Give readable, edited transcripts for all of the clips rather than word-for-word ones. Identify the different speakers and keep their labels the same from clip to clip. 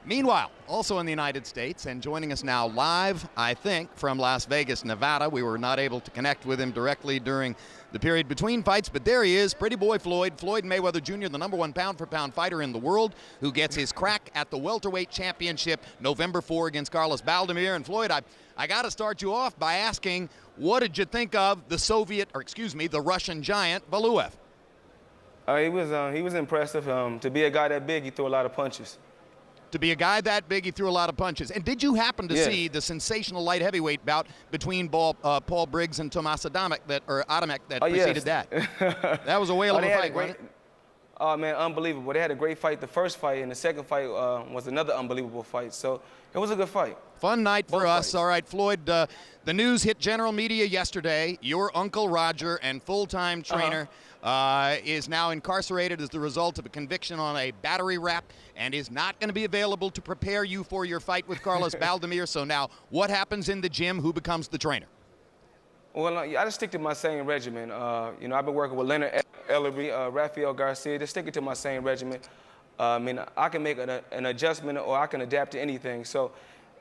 Speaker 1: Meanwhile, also in the United States and joining us now live, I think, from Las Vegas, Nevada. We were not able to connect with him directly during the period between fights, but there he is, pretty boy Floyd Mayweather Jr., the #1 pound-for-pound fighter in the world, who gets his crack at the welterweight championship November 4 against Carlos Baldomir. And Floyd, I got to start you off by asking, what did you think of the Russian giant Valuev?
Speaker 2: He was impressive. To be a guy that big, he threw a lot of punches.
Speaker 1: To be a guy that big, he threw a lot of punches. And did you happen to see the sensational light heavyweight bout between Paul Briggs and Tomas Adamek that preceded that? That was a whale of a fight, wasn't it?
Speaker 2: Oh, man, unbelievable. They had a great fight the first fight, and the second fight was another unbelievable fight. So it was a good fight.
Speaker 1: Fun night for us. All right, Floyd, the news hit general media yesterday. Your Uncle Roger and full-time trainer is now incarcerated as the result of a conviction on a battery rap and is not going to be available to prepare you for your fight with Carlos Baldomir. So now what happens in the gym? Who becomes the trainer?
Speaker 2: Well, I just stick to my same regimen. I've been working with Leonard Ellerby, Rafael Garcia, just sticking to my same regimen. I can make an adjustment or I can adapt to anything. So,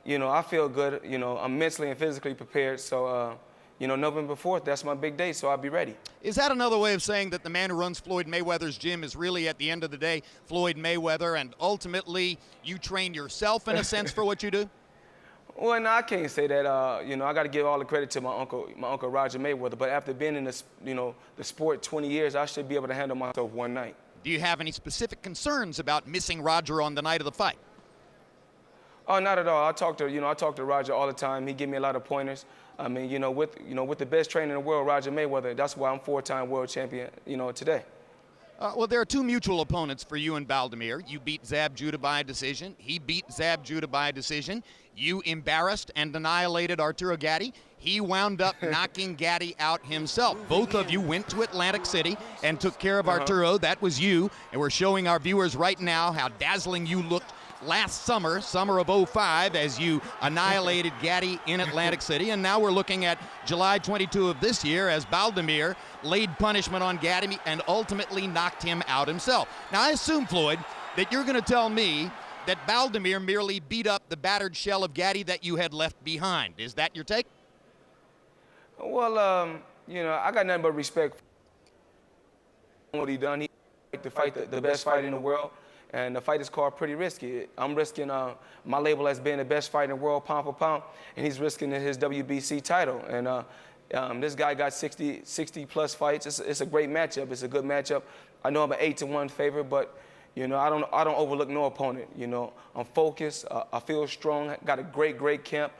Speaker 2: I feel good. I'm mentally and physically prepared. So, November 4th, that's my big day, so I'll be ready.
Speaker 1: Is that another way of saying that the man who runs Floyd Mayweather's gym is really, at the end of the day, Floyd Mayweather, and ultimately you train yourself in a sense for what you do?
Speaker 2: Well, no, I can't say that. I got to give all the credit to my uncle Roger Mayweather. But after being in the sport 20 years, I should be able to handle myself one night.
Speaker 1: Do you have any specific concerns about missing Roger on the night of the fight?
Speaker 2: Oh, not at all. I talk to Roger all the time. He gives me a lot of pointers. With the best trainer in the world, Roger Mayweather, that's why I'm 4-time world champion, today.
Speaker 1: Well, there are two mutual opponents for you and Baldomir. You beat Zab Judah by decision. He beat Zab Judah by decision. You embarrassed and annihilated Arturo Gatti. He wound up knocking Gatti out himself. Both of you went to Atlantic City and took care of Arturo. That was you. And we're showing our viewers right now how dazzling you looked last summer of '05, as you annihilated Gatti in Atlantic City. And now we're looking at July 22 of this year as Baldomir laid punishment on Gatti and ultimately knocked him out himself. Now, I assume, Floyd, that you're going to tell me that Baldomir merely beat up the battered shell of Gatti that you had left behind. Is that your take?
Speaker 2: Well, I got nothing but respect for what he done. He to fight the best fight in the world. And the fight is called Pretty Risky. I'm risking my label as being the best fighter in the world, pound for pound, and he's risking his WBC title. And this guy got 60-plus fights. It's a great matchup. It's a good matchup. I know I'm an 8-1 favorite, but I don't overlook no opponent. I'm focused. I feel strong. Got a great camp.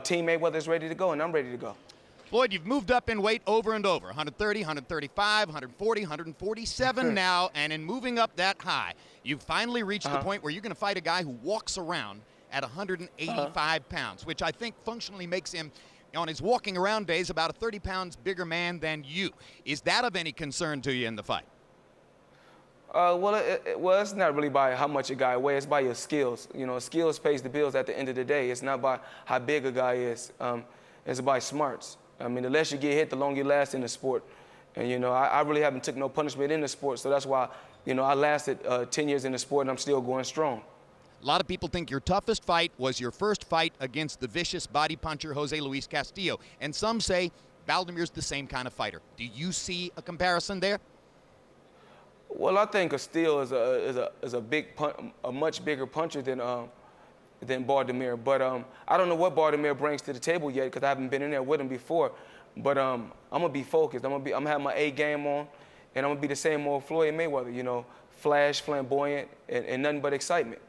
Speaker 2: Team Mayweather's ready to go, and I'm ready to go.
Speaker 1: Floyd, you've moved up in weight over and over, 130, 135, 140, 147 now, and in moving up that high, you've finally reached the point where you're going to fight a guy who walks around at 185 pounds, which I think functionally makes him, on his walking around days, about a 30 pounds bigger man than you. Is that of any concern to you in the fight?
Speaker 2: It's not really by how much a guy weighs, it's by your skills. Skills pays the bills at the end of the day. It's not by how big a guy is. It's by smarts. The less you get hit, the longer you last in the sport. And, I really haven't took no punishment in the sport, so that's why, I lasted 10 years in the sport and I'm still going strong.
Speaker 1: A lot of people think your toughest fight was your first fight against the vicious body puncher Jose Luis Castillo. And some say Baldomir's the same kind of fighter. Do you see a comparison there?
Speaker 2: Well, I think Castillo is a much bigger puncher than Baldomir. But I don't know what Baldomir brings to the table yet because I haven't been in there with him before. But I'm gonna be focused. I'm gonna have my A game on, and I'm gonna be the same old Floyd Mayweather. Flash, flamboyant, and nothing but excitement.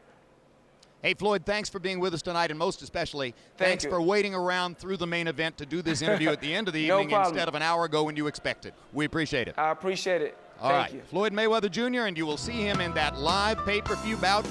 Speaker 1: Hey, Floyd, thanks for being with us tonight, and most especially, thanks for waiting around through the main event to do this interview at the end of the evening instead of an hour ago when you expected. We appreciate it.
Speaker 2: I appreciate it.
Speaker 1: All right, Floyd Mayweather Jr., and you will see him in that live pay-per-view bout.